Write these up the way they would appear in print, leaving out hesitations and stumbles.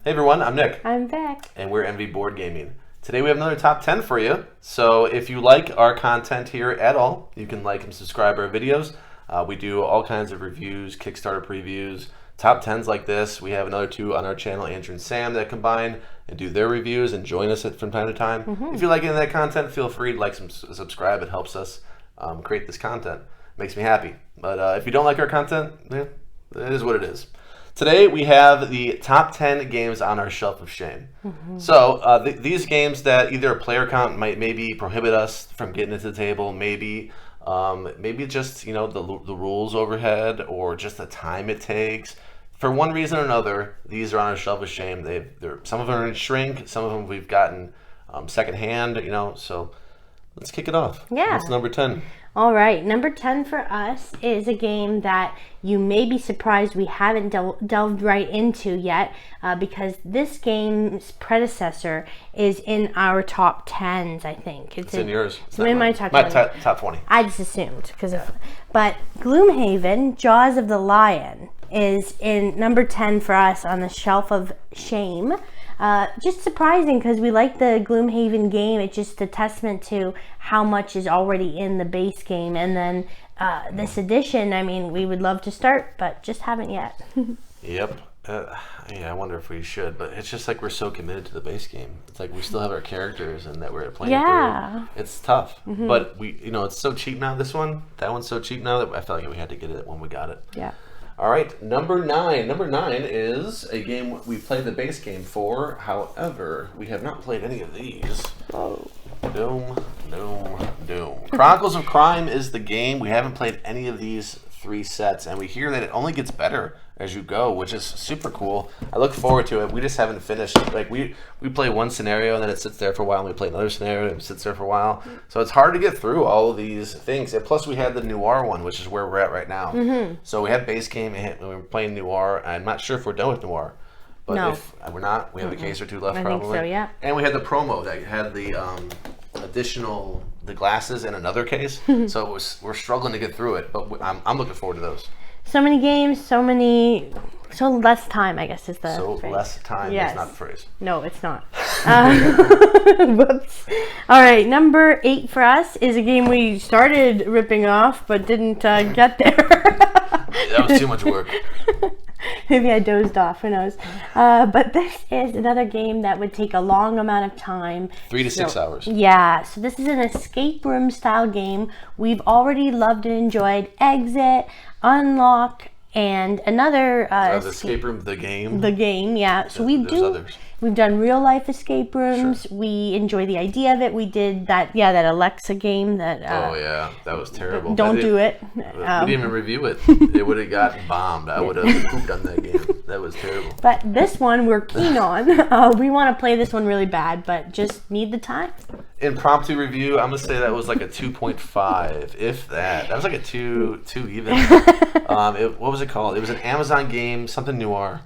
Hey everyone, I'm Nick. I'm Beck. And we're MV Board Gaming. Today we have another top 10 for you. So if you like our content here at all, you can like and subscribe our videos. We do all kinds of reviews, Kickstarter previews, top 10s like this. We have another two on our channel, Andrew and Sam, that combine and do their reviews and join us from time to time. If you like any of that content, feel free to like and subscribe. It helps us create this content. Makes me happy. But if you don't like our content, it is what it is. Today we have the top 10 games on our shelf of shame. So these games that either a player count might maybe prohibit us from getting into the table, maybe just the rules overhead or just the time it takes. For one reason or another, these are on our shelf of shame. Some of them are in shrink, some of them we've gotten secondhand. So let's kick it off. Yeah. What's number 10? All right, number 10 for us is a game that you may be surprised we haven't delved right into yet because this game's predecessor is in our top 10s, I think. It's in yours. It's in my top 20. Top 20. I just assumed. But Gloomhaven, Jaws of the Lion, is in number 10 for us on the shelf of shame. Just surprising because we like the Gloomhaven game. It's just a testament to how much is already in the base game. And then this edition, I mean, we would love to start, but just haven't yet. Yep. I wonder if we should, but it's just like we're so committed to the base game. It's like we still have our characters and that we're playing through. It's tough, but it's so cheap now. That one's so cheap now that I felt like we had to get it when we got it. Yeah. All right, number 9. Number 9 is a game we played the base game for. However, we have not played any of these. Oh. Doom. Chronicles of Crime is the game. We haven't played any of these 3 sets, and we hear that it only gets better as you go, which is super cool. I look forward to it. We just haven't finished. Like we play one scenario and then it sits there for a while, and we play another scenario and it sits there for a while. So it's hard to get through all of these things. And plus we had the Noir one, which is where we're at right now. So we had base game and we were playing Noir. I'm not sure if we're done with Noir. But if we're not, we have a case or two left probably. I think so, yeah. And we had the promo that had the the glasses in another case. So we're struggling to get through it, but I'm looking forward to those. So many games, so less time, I guess is the phrase. Less time is not the phrase. No, it's not. Whoops. All right, number 8 for us is a game we started ripping off, but didn't get there. That was too much work. Maybe I dozed off, who knows. But this is another game that would take a long amount of time. 3 to 6 hours. Yeah, so this is an escape room style game. We've already loved and enjoyed Exit, Unlock, and another the escape room, the game. The game, yeah. So others. We've done real life escape rooms. Sure. We enjoy the idea of it. We did that Alexa game that. Oh yeah, that was terrible. Don't do it. We didn't even review it. It would have gotten bombed. I would have pooped on that game. That was terrible. But this one we're keen on. We want to play this one really bad, but just need the time. Impromptu review. I'm gonna say that was like a 2.5, if that. That was like a 2 even. What was it called? It was an Amazon game, something Noir.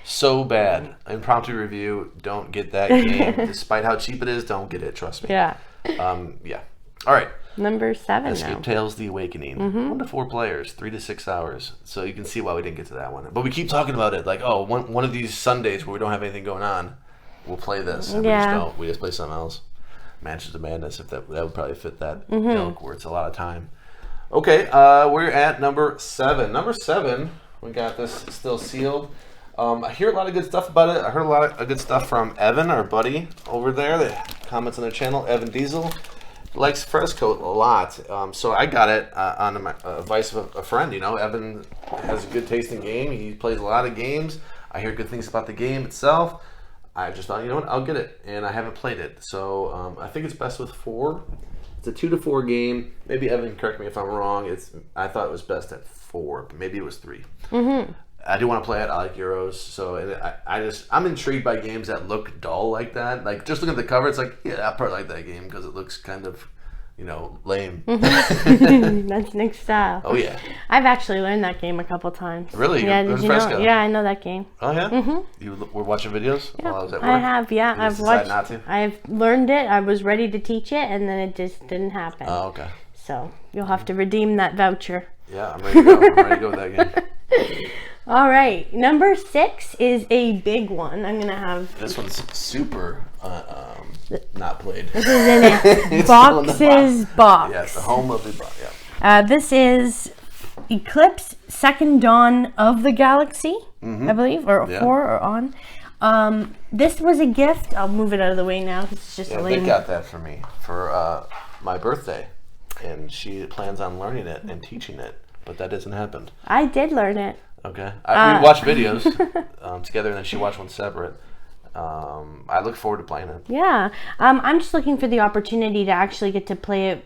So bad. Impromptu review. Don't get that game. Despite how cheap it is, don't get it. Trust me. Yeah. Yeah. All right. Number 7 Escape now. Tales: The Awakening. 1 to 4 players, 3 to 6 hours. So you can see why we didn't get to that one. But we keep talking about it. Like, one of these Sundays where we don't have anything going on, we'll play this. And we just don't. We just play something else. Mansions of Madness. If that would probably fit that ilk where it's a lot of time. Okay. We're at number 7. Number 7. We got this still sealed. I hear a lot of good stuff about it. I heard a lot of good stuff from Evan, our buddy over there that comments on their channel, Evan Diesel. Likes Fresco a lot. So I got it on my advice of a friend. Evan has a good taste in game. He plays a lot of games. I hear good things about the game itself. I just thought, I'll get it. And I haven't played it. So I think it's best with 4. It's a 2 to 4 game. Maybe Evan can correct me if I'm wrong. I thought it was best at 4, but maybe it was 3. I do want to play it. I like Euros, so I'm intrigued by games that look dull like that. Like just looking at the cover, it's like, yeah, I probably like that game because it looks kind of, lame. That's Nick's style. Oh yeah. I've actually learned that game a couple times. Really? Yeah, did you know? Yeah, I know that game. Oh yeah. You were watching videos while I was at work? I have. Yeah, I've watched. Not to? I've learned it. I was ready to teach it, and then it just didn't happen. Oh okay. So you'll have to redeem that voucher. Yeah, I'm ready to go. I'm ready to go with that game. All right, number 6 is a big one. I'm gonna have this one's super not played. This is in a box's box. Yes, the home of the box. Yeah. This is Eclipse: Second Dawn of the Galaxy, I believe, or 4 or on. This was a gift. I'll move it out of the way now because it's just a lame. They got that for me for my birthday, and she plans on learning it and teaching it, but that hasn't happened. I did learn it. Okay, we watched videos together, and then she watched one separate. I look forward to playing it. Yeah, I'm just looking for the opportunity to actually get to play it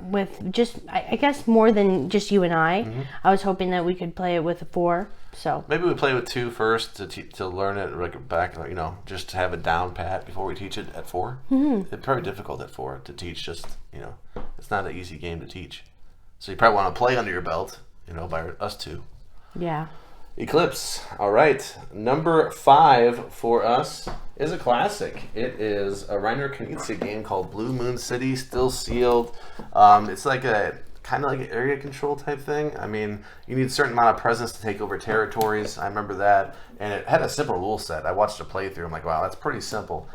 with just, I guess, more than just you and I. I was hoping that we could play it with a 4. So maybe we play with 2 first to learn it back, just to have it down pat before we teach it at 4. It's probably difficult at 4 to teach. It's not an easy game to teach. So you probably want to play under your belt, by us 2. Yeah. Eclipse. All right. Number 5 for us is a classic. It is a Reiner Knizia game called Blue Moon City, still sealed. It's like kind of like an area control type thing. I mean, you need a certain amount of presence to take over territories. I remember that. And it had a simple rule set. I watched a playthrough. I'm like, wow, that's pretty simple.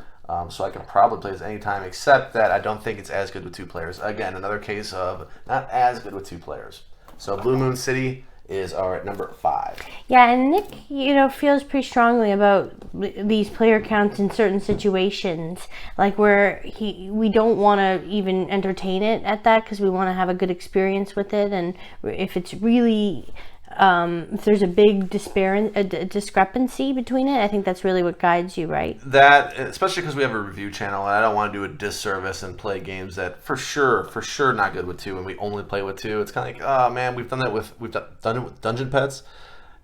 So I could probably play this anytime, except that I don't think it's as good with 2 players. Again, another case of not as good with 2 players. So Blue Moon City is our number 5. Yeah, and Nick, feels pretty strongly about these player counts in certain situations, like where we don't want to even entertain it at that because we want to have a good experience with it, and if it's really if there's a big discrepancy between it, I think that's really what guides you, right? That, especially because we have a review channel, and I don't want to do a disservice and play games that for sure not good with 2, and we only play with 2. It's kind of like, oh man, we've done it with Dungeon Pets.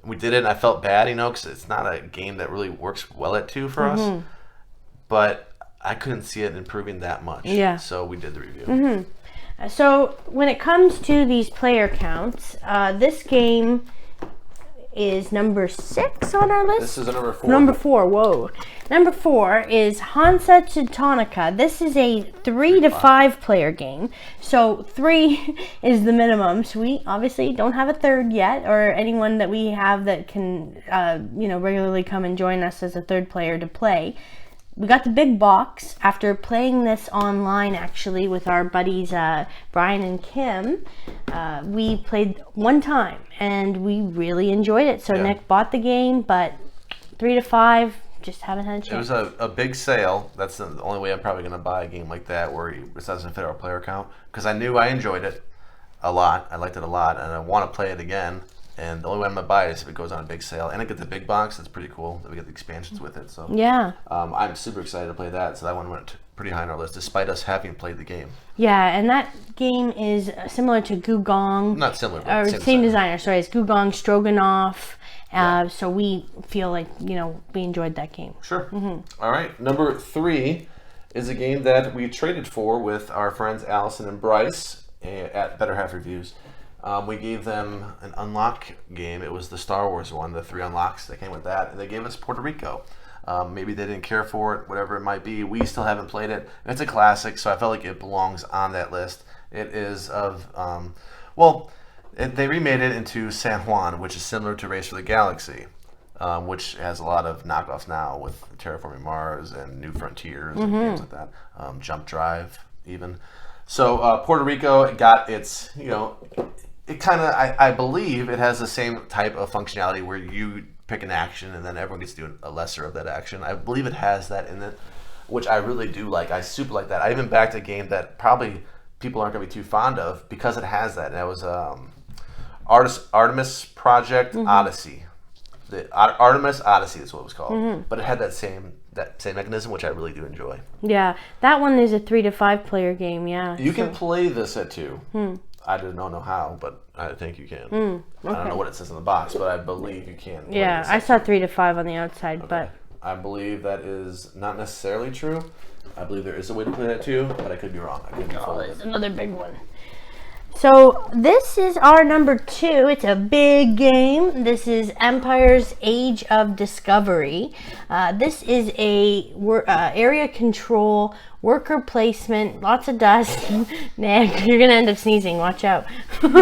We did it, and I felt bad, because it's not a game that really works well at 2 for us. But I couldn't see it improving that much. Yeah. So we did the review. So when it comes to these player counts, this game is number 6 on our list. This is a number 4. Number 4, whoa. Number 4 is Hansa Teutonica. This is a 3 to 5 player game. So 3 is the minimum. So we obviously don't have a 3rd yet, or anyone that we have that can, regularly come and join us as a 3rd player to play. We got the big box after playing this online, actually, with our buddies Brian and Kim. We played one time, and we really enjoyed it. So Nick bought the game, but 3 to 5, just haven't had a chance. It was a big sale. That's the only way I'm probably going to buy a game like that where it doesn't fit our player count, because I knew I enjoyed it a lot. I liked it a lot, and I want to play it again. And the only way I'm going to buy it is if it goes on a big sale. And I get the big box. That's pretty cool. We get the expansions with it. So yeah. I'm super excited to play that. So that one went pretty high on our list, despite us having played the game. Yeah, and that game is similar to Gugong. Not similar, but same designer. Sorry, it's Gugong Stroganoff. So we feel like, we enjoyed that game. Sure. All right. Number 3 is a game that we traded for with our friends Allison and Bryce at Better Half Reviews. We gave them an unlock game. It was the Star Wars one, the 3 unlocks that came with that, and they gave us Puerto Rico. Maybe they didn't care for it, whatever it might be. We still haven't played it. And it's a classic, so I felt like it belongs on that list. It is of, they remade it into San Juan, which is similar to Race for the Galaxy, which has a lot of knockoffs now with Terraforming Mars and New Frontiers and games like that. Jump Drive, even. So Puerto Rico got its, it kind of, I believe it has the same type of functionality where you pick an action and then everyone gets to do a lesser of that action. I believe it has that in it, which I really do like. I super like that. I even backed a game that probably people aren't going to be too fond of because it has that. And that was Artemis Project Odyssey. The Artemis Odyssey is what it was called. But it had that same mechanism, which I really do enjoy. Yeah, that one is a 3 to 5 player game, yeah. You can play this at 2. I don't know how, but I think you can. Okay. I don't know what it says in the box, but I believe you can. Yeah, I saw 3 to 5 on the outside, but I believe that is not necessarily true. I believe there is a way to play that too, but I could be wrong. I could be there's another big one. So this is our number 2. It's a big game. This is Empire's Age of Discovery. This is a area control, worker placement, lots of dust. Nick, you're going to end up sneezing. Watch out. Do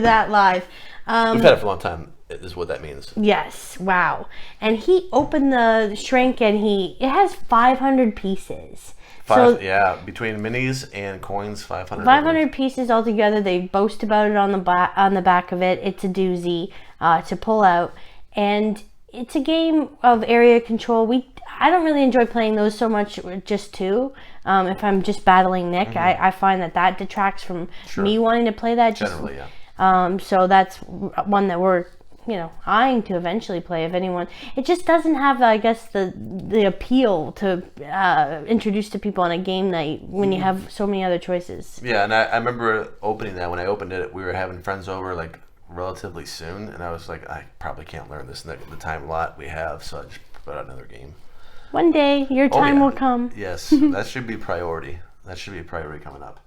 that live. We've had it for a long time, is what that means. Yes, wow. And he opened the shrink and it has 500 pieces. Between minis and coins, 500. 500 pieces altogether. They boast about it on the back of it. It's a doozy to pull out, and it's a game of area control. I don't really enjoy playing those so much, just two. If I'm just battling Nick, I find that detracts from me wanting to play that. Generally, yeah. So that's one that we're eyeing to eventually play. If anyone, it just doesn't have, I guess, the appeal to introduce to people on a game night when you have so many other choices. Yeah, and I remember opening that. When I opened it, we were having friends over like relatively soon, and I was like, I probably can't learn this in the time lot we have, so I just put out another game. One day, your time will come. Yes, that should be priority. That should be a priority coming up.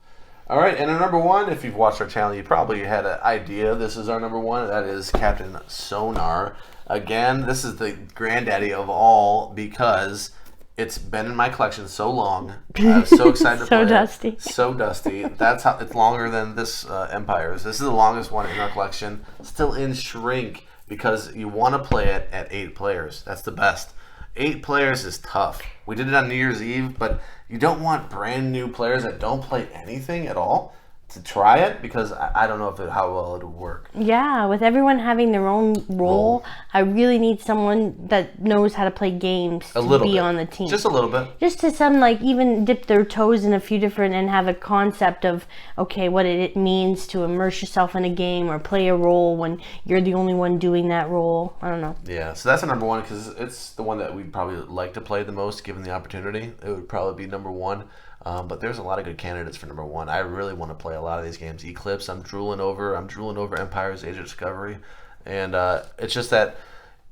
All right, and our number one, if you've watched our channel, you probably had an idea. This is our number one. That is Captain Sonar. Again, this is the granddaddy of all because it's been in my collection so long. I was so excited to play dusty. So dusty. That's how it's longer than this Empires. This is the longest one in our collection. Still in shrink because you want to play it at 8 players. That's the best. 8 players is tough. We did it on New Year's Eve, but you don't want brand new players that don't play anything at all to try it because I don't know how well it would work. Yeah, with everyone having their own role, I really need someone that knows how to play games to be on the team. Just a little bit. Just to even dip their toes in a few different and have a concept of, okay, what it means to immerse yourself in a game or play a role when you're the only one doing that role. I don't know. Yeah, so that's a number one because it's the one that we'd probably like to play the most given the opportunity. It would probably be number one. But there's a lot of good candidates for number one. I really want to play a lot of these games. Eclipse, I'm drooling over Empires, Age of Discovery. And it's just that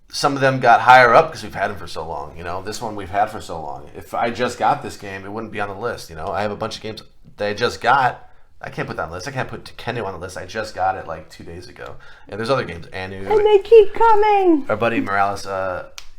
some of them got higher up because we've had them for so long. This one we've had for so long. If I just got this game, it wouldn't be on the list. I have a bunch of games that I just got. I can't put that on the list. I can't put Kenu on the list. I just got it like 2 days ago. And there's other games. Anu. And they keep coming. Our buddy Morales,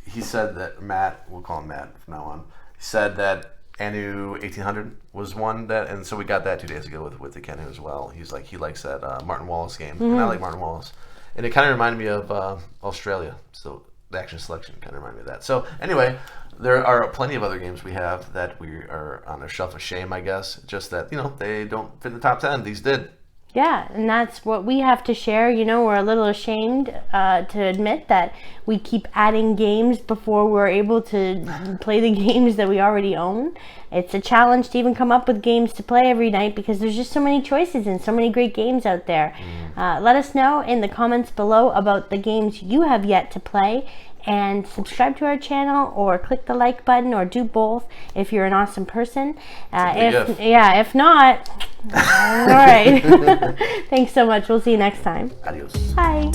he said that Matt, we'll call him Matt from now on, he said that Anu 1800 was one and so we got that 2 days ago with the Kenu as well. He's like, he likes that Martin Wallace game, and I like Martin Wallace, and it kind of reminded me of Australia. So the action selection kind of reminded me of that. So anyway, there are plenty of other games we have that we are on a shelf of shame, I guess. Just that they don't fit in the top 10. These did. Yeah, and that's what we have to share. We're a little ashamed to admit that we keep adding games before we're able to play the games that we already own. It's a challenge to even come up with games to play every night because there's just so many choices and so many great games out there. Let us know in the comments below about the games you have yet to play, and subscribe to our channel or click the like button or do both if you're an awesome person. If not, all right. Thanks so much. We'll see you next time. Adios. Bye.